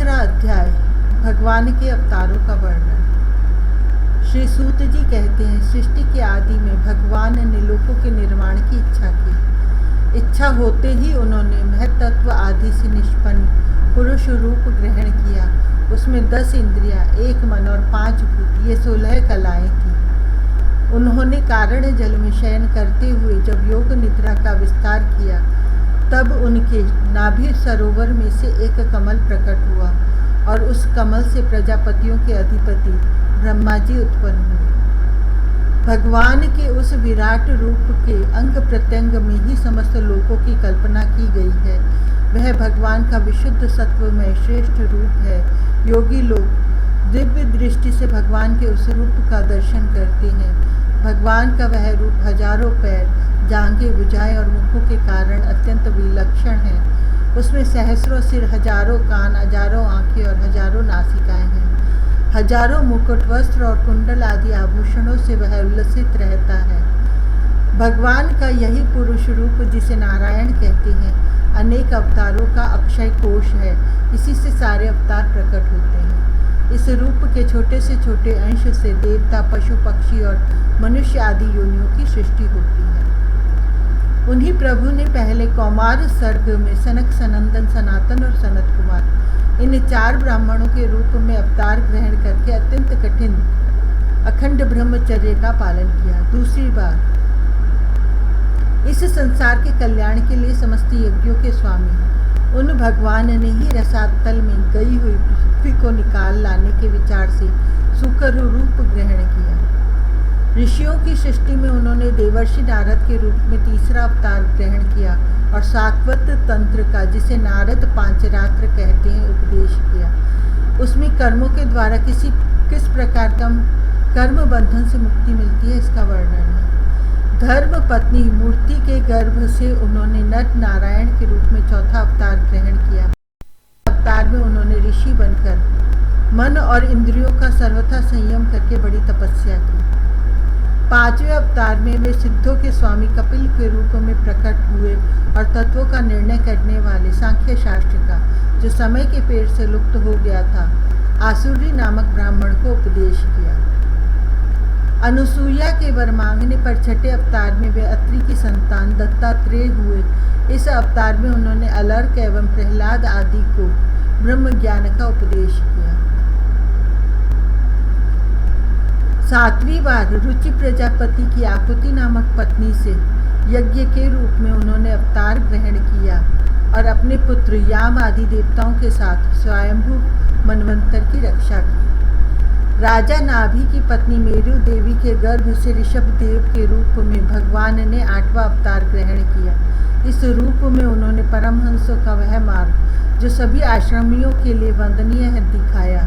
तीसरा अध्याय, भगवान के अवतारों का वर्णन। श्री सूत जी कहते हैं, सृष्टि के आदि में भगवान ने लोकों के निर्माण की इच्छा की। इच्छा होते ही उन्होंने महत्त्व आदि से निष्पन्न पुरुष रूप ग्रहण किया। उसमें 10 इंद्रियां, 1 मन और 5 भूत, ये 16 कलाएं थीं। उन्होंने कारण जल में शयन करते हुए जब योग निद्रा का विस्तार किया, तब उनके नाभि सरोवर में से एक कमल प्रकट हुआ और उस कमल से प्रजापतियों के अधिपति ब्रह्मा जी उत्पन्न हुए। भगवान के उस विराट रूप के अंग प्रत्यंग में ही समस्त लोकों की कल्पना की गई है। वह भगवान का विशुद्ध सत्व में श्रेष्ठ रूप है। योगी लोग दिव्य दृष्टि से भगवान के उस रूप का दर्शन करते हैं। भगवान का वह रूप हजारों पैर, जांघें, भुजाएं और मुखों के कारण अत्यंत विलक्षण है। उसमें सहस्रों सिर, हजारों कान, हजारों आंखें और हजारों नासिकाएं हैं। हजारों मुकुट, वस्त्र और कुंडल आदि आभूषणों से वह उल्लसित रहता है। भगवान का यही पुरुष रूप, जिसे नारायण कहते हैं, अनेक अवतारों का अक्षय कोश है। इसी से सारे अवतार प्रकट होते हैं। इस रूप के छोटे से छोटे अंश से देवता, पशु, पक्षी और मनुष्य आदि योनियों की सृष्टि होती है। उन्हीं प्रभु ने पहले कौमार सर्ग में सनक, सनंदन, सनातन और सनत कुमार, इन 4 ब्राह्मणों के रूप में अवतार ग्रहण करके अत्यंत कठिन अखंड ब्रह्मचर्य का पालन किया। दूसरी बार इस संसार के कल्याण के लिए समस्त यज्ञों के स्वामी उन भगवान ने ही रसातल में गई हुई पृथ्वी को निकाल लाने के विचार से सुकर रूप ग्रहण किया। ऋषियों की सृष्टि में उन्होंने देवर्षि नारद के रूप में तीसरा अवतार ग्रहण किया और सात्वत तंत्र का, जिसे नारद पांचरात्र कहते हैं, उपदेश किया। उसमें कर्मों के द्वारा किस प्रकार का कर्म बंधन से मुक्ति मिलती है, इसका वर्णन है। धर्म पत्नी मूर्ति के गर्भ से उन्होंने नर नारायण के रूप में चौथा अवतार ग्रहण किया। अवतार में उन्होंने ऋषि बनकर मन और इंद्रियों का सर्वथा संयम करके बड़ी तपस्या की। 5वें अवतार में वे सिद्धों के स्वामी कपिल के रूप में प्रकट हुए और तत्वों का निर्णय करने वाले सांख्य शास्त्र का, जो समय के पेड़ से लुप्त हो गया था, आसुरी नामक ब्राह्मण को उपदेश किया। अनुसूया के वर मांगने पर 6ठे अवतार में वे अत्रि की संतान दत्तात्रेय हुए। इस अवतार में उन्होंने अलर्क एवं प्रहलाद आदि को ब्रह्म ज्ञान का उपदेश किया। 7वीं बार रुचि प्रजापति की आकुति नामक पत्नी से यज्ञ के रूप में उन्होंने अवतार ग्रहण किया और अपने पुत्र याम आदि देवताओं के साथ स्वयंभू मनवंतर की रक्षा की। राजा नाभि की पत्नी मेरु देवी के गर्भ से ऋषभ देव के रूप में भगवान ने 8वां अवतार ग्रहण किया। इस रूप में उन्होंने परमहंसों का वह मार्ग, जो सभी आश्रमियों के लिए वंदनीय है, दिखाया।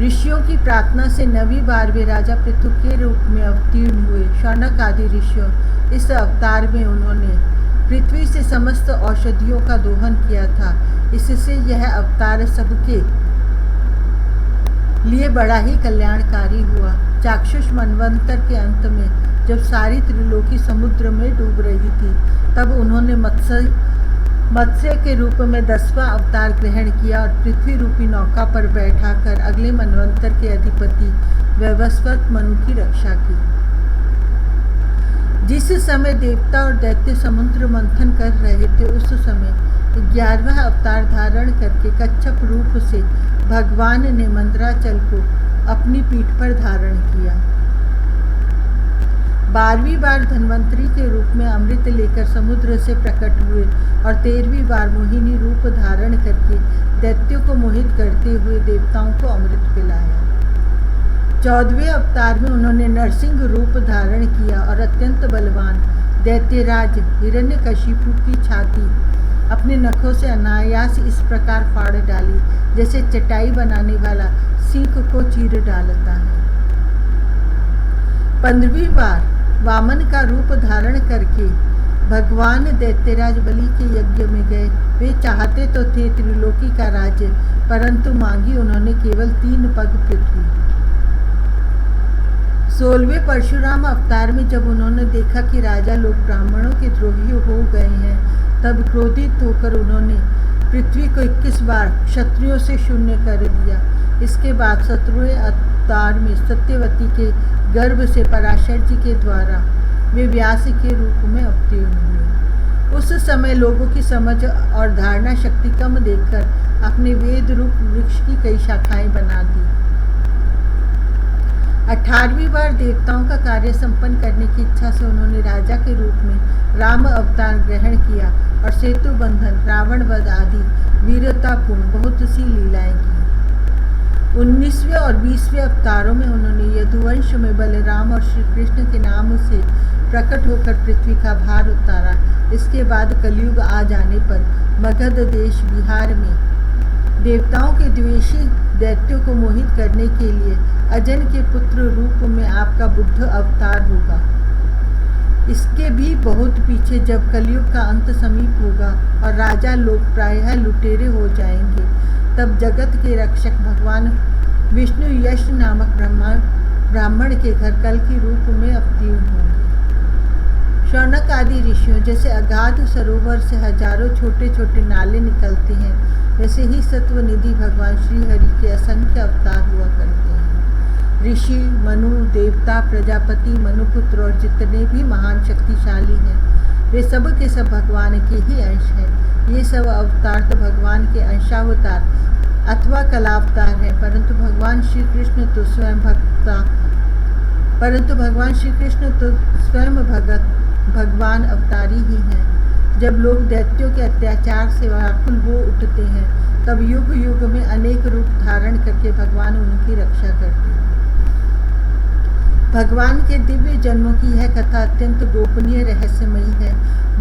ऋषियों की प्रार्थना से 9वीं बार वे राजा पृथु के रूप में अवतीर्ण हुए। शौनक आदि ऋषियों, इस अवतार में उन्होंने पृथ्वी से समस्त औषधियों का दोहन किया था। इससे यह अवतार सबके लिए बड़ा ही कल्याणकारी हुआ। चाक्षुष मनवंतर के अंत में जब सारी त्रिलोकी समुद्र में डूब रही थी, तब उन्होंने मत्स्य के रूप में 10वां अवतार ग्रहण किया और पृथ्वी रूपी नौका पर बैठाकर अगले मनवंतर के अधिपति वैवस्वत मनु की रक्षा की। जिस समय देवता और दैत्य समुद्र मंथन कर रहे थे, उस समय 11वां अवतार धारण करके कच्छप रूप से भगवान ने मंदराचल को अपनी पीठ पर धारण किया। 12वीं बार धन्वंतरी के रूप में अमृत लेकर समुद्र से प्रकट हुए और 13वीं बार मोहिनी रूप धारण करके दैत्यों को मोहित करते हुए देवताओं को अमृत पिलाया। 14वें अवतार में उन्होंने नरसिंह रूप धारण किया और अत्यंत बलवान दैत्यराज हिरण्यकशिपु की छाती अपने नखों से अनायास इस प्रकार फाड़ डाली, जैसे चटाई बनाने वाला सीख को चीर डालता है। 15वीं बार वामन का रूप धारण करके भगवान दैत्यराज बलि के यज्ञ में गए। वे चाहते तो थे त्रिलोकी का राज्य, परंतु मांगी उन्होंने केवल 3 पग पृथ्वी। 16वें परशुराम अवतार में जब उन्होंने देखा कि राजा लोग ब्राह्मणों के द्रोही हो गए हैं, तब क्रोधित होकर उन्होंने पृथ्वी को 21 बार क्षत्रियों से शून्य कर दिया। इसके बाद 17वें अवतार में सत्यवती के गर्भ से पराशर जी के द्वारा वे व्यास के रूप में अवतीर्ण हुए। उस समय लोगों की समझ और धारणा शक्ति कम देखकर अपने वेद रूप वृक्ष की कई शाखाएं बना दी। 18वीं बार देवताओं का कार्य संपन्न करने की इच्छा से उन्होंने राजा के रूप में राम अवतार ग्रहण किया और सेतु बंधन, रावण वध आदि वीरतापूर्ण बहुत सी लीलाएं की। 19वें और 20वें अवतारों में उन्होंने यदुवंश में बलराम और श्री कृष्ण के नाम से प्रकट होकर पृथ्वी का भार उतारा। इसके बाद कलयुग आ जाने पर मगध देश बिहार में देवताओं के द्वेषी दैत्यों को मोहित करने के लिए अजन के पुत्र रूप में आपका बुद्ध अवतार होगा। इसके भी बहुत पीछे जब कलयुग का अंत समीप होगा और राजा लोग प्रायः लुटेरे हो जाएंगे, तब जगत के रक्षक भगवान विष्णु यश नामक ब्राह्मण के घर कल के रूप में अवतीर्ण होंगे। शौनक आदि ऋषियों जैसे अगाध सरोवर से हजारों छोटे छोटे नाले निकलते हैं, वैसे ही सत्वनिधि भगवान श्री हरि के असंख्य अवतार हुआ करते हैं। ऋषि, मनु, देवता, प्रजापति, मनुपुत्र और जितने भी महान शक्तिशाली हैं, वे सब के सब भगवान के ही अंश हैं। ये सब अवतार तो भगवान के अंशावतार अथवा कलावतार हैं, परंतु भगवान श्री कृष्ण तो स्वयं भगवान अवतारी ही हैं। जब लोग दैत्यों के अत्याचार से व्याकुल हो उठते हैं, तब युग युग में अनेक रूप धारण करके भगवान उनकी रक्षा करते हैं। भगवान के दिव्य जन्मों की यह कथा अत्यंत गोपनीय रहस्यमयी है।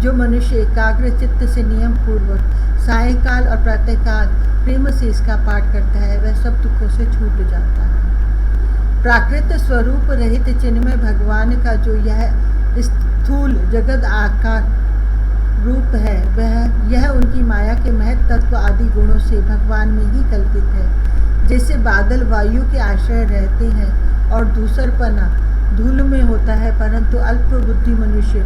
जो मनुष्य एकाग्र चित्त से नियम पूर्वक सायंकाल और प्रातःकाल प्रेम से इसका पाठ करता है, वह सब दुखों से छूट जाता है। प्राकृत स्वरूप रहित चिन्मय भगवान का जो यह स्थूल जगत आकार रूप है, यह उनकी माया के महत तत्व आदि गुणों से भगवान में ही कल्पित है। जैसे बादल वायु के आश्रय रहते हैं और दूसरपना धूल में होता है, परंतु अल्प बुद्धि मनुष्य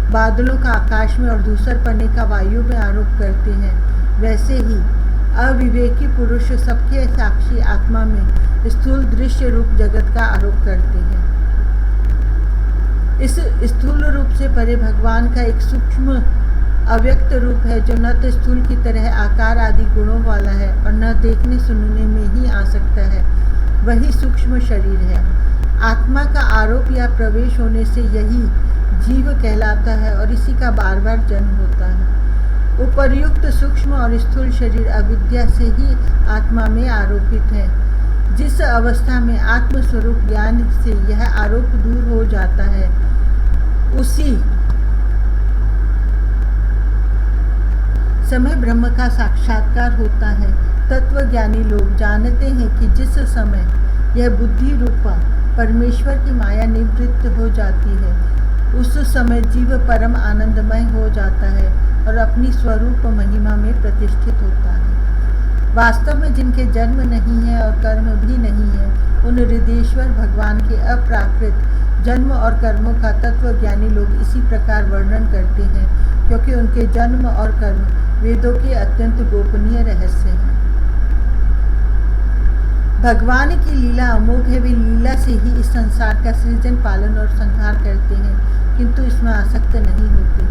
बादलों का आकाश में और दूसरपने का वायु में आरोप करते हैं, वैसे ही अविवेकी पुरुष सबके साक्षी आत्मा में स्थूल दृश्य रूप जगत का आरोप करते हैं। इस स्थूल रूप से परे भगवान का एक सूक्ष्म अव्यक्त रूप है, जो न तो स्थूल की तरह आकार आदि गुणों वाला है और न देखने सुनने में ही आ सकता है, वही सूक्ष्म शरीर है। आत्मा का आरोप या प्रवेश होने से यही जीव कहलाता है और इसी का बार बार जन्म होता है। उपर्युक्त सूक्ष्म और स्थूल शरीर अविद्या से ही आत्मा में आरोपित है। जिस अवस्था में आत्मस्वरूप ज्ञान से यह आरोप दूर हो जाता है, उसी समय ब्रह्म का साक्षात्कार होता है। तत्वज्ञानी लोग जानते हैं कि जिस समय यह बुद्धि रूपा परमेश्वर की माया निवृत्त हो जाती है, उस समय जीव परम आनंदमय हो जाता है और अपनी स्वरूप महिमा में प्रतिष्ठित होता है। वास्तव में जिनके जन्म नहीं है और कर्म भी नहीं है, उन हृदयेश्वर भगवान के अप्राकृत जन्म और कर्मों का तत्वज्ञानी लोग इसी प्रकार वर्णन करते हैं, क्योंकि उनके जन्म और कर्म वेदों के अत्यंत गोपनीय रहस्य हैं। भगवान की लीला अमोघ है। वे लीला से ही इस संसार का सृजन, पालन और संहार करते हैं, किंतु इसमें आसक्त नहीं होते।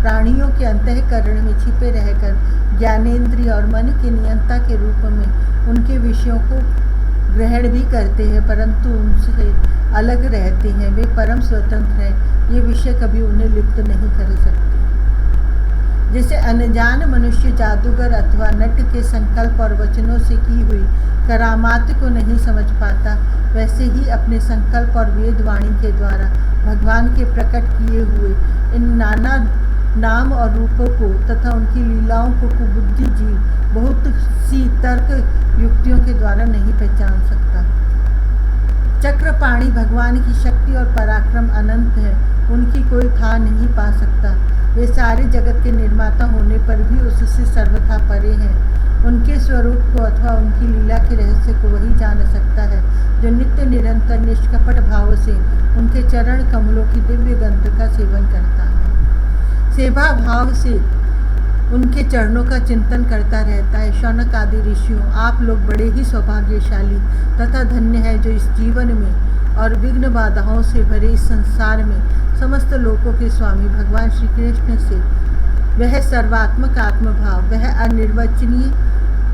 प्राणियों के अंतःकरण में छिपे रहकर ज्ञानेंद्रिय और मन के नियंता के रूप में उनके विषयों को ग्रहण भी करते हैं, परंतु उनसे अलग रहते हैं। वे परम स्वतंत्र हैं। ये विषय कभी उन्हें लिप्त नहीं कर सकते। जैसे अनजान मनुष्य जादूगर अथवा नट के संकल्प और वचनों से की हुई करामात को नहीं समझ पाता, वैसे ही अपने संकल्प और वेदवाणी के द्वारा भगवान के प्रकट किए हुए इन नाना नाम और रूपों को तथा उनकी लीलाओं को कुबुद्धि जीव बहुत सी तर्क युक्तियों के द्वारा नहीं पहचान सकता। चक्रपाणी भगवान की शक्ति और पराक्रम अनंत है, उनकी कोई था नहीं पा सकता। वे सारे जगत के निर्माता होने पर भी उससे सर्वथा परे हैं। उनके स्वरूप को अथवा उनकी लीला के रहस्य को वही जान सकता है, जो नित्य निरंतर निष्कपट भाव से उनके चरण कमलों की दिव्य गंध का सेवन करता है। सेवा भाव से उनके चरणों का चिंतन करता रहता है। शौनक आदि ऋषियों, आप लोग बड़े ही सौभाग्यशाली तथा धन्य है जो इस जीवन में और विघ्न बाधाओं से भरे इस संसार में समस्त लोकों के स्वामी भगवान श्री कृष्ण से वह सर्वात्मक आत्मभाव, वह अनिर्वचनीय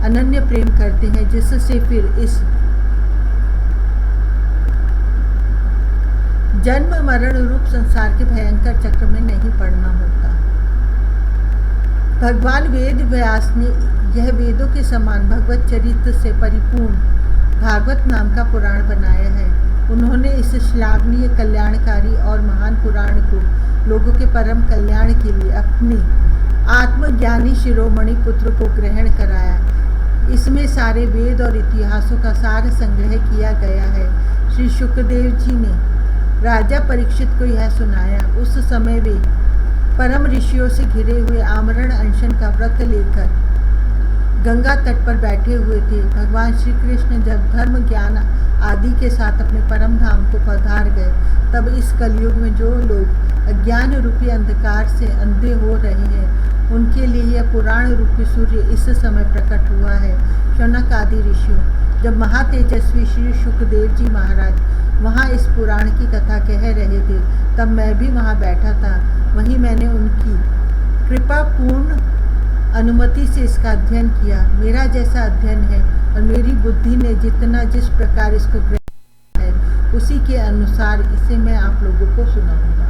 अनन्य प्रेम करते हैं जिससे फिर इस जन्म मरण रूप संसार के भयंकर चक्र में नहीं पड़ना होता। भगवान वेद व्यास ने यह वेदों के समान भगवत चरित्र से परिपूर्ण भागवत नाम का पुराण बनाया है। उन्होंने इस श्लाघनीय, कल्याणकारी और महान पुराण को लोगों के परम कल्याण के लिए अपने आत्मज्ञानी शिरोमणि पुत्र को ग्रहण कराया। इसमें सारे वेद और इतिहासों का सार संग्रह किया गया है। श्री शुकदेव जी ने राजा परीक्षित को यह सुनाया। उस समय वे परम ऋषियों से घिरे हुए आमरण अनशन का व्रत लेकर गंगा तट पर बैठे हुए थे। भगवान श्री कृष्ण जब धर्म, ज्ञान आदि के साथ अपने परम धाम को पधार गए, तब इस कलयुग में जो लोग अज्ञान रूपी अंधकार से अंधे हो रहे हैं, उनके लिए यह पुराण रूपी सूर्य इस समय प्रकट हुआ है। शौनक आदि ऋषियों, जब महातेजस्वी श्री शुकदेव जी महाराज वहाँ इस पुराण की कथा कह रहे थे, तब मैं भी वहाँ बैठा था। वहीं मैंने उनकी कृपा पूर्ण अनुमति से इसका अध्ययन किया। मेरा जैसा अध्ययन है और मेरी बुद्धि ने जिस प्रकार इसको ग्रहण किया है, उसी के अनुसार इसे मैं आप लोगों को सुनाऊंगा।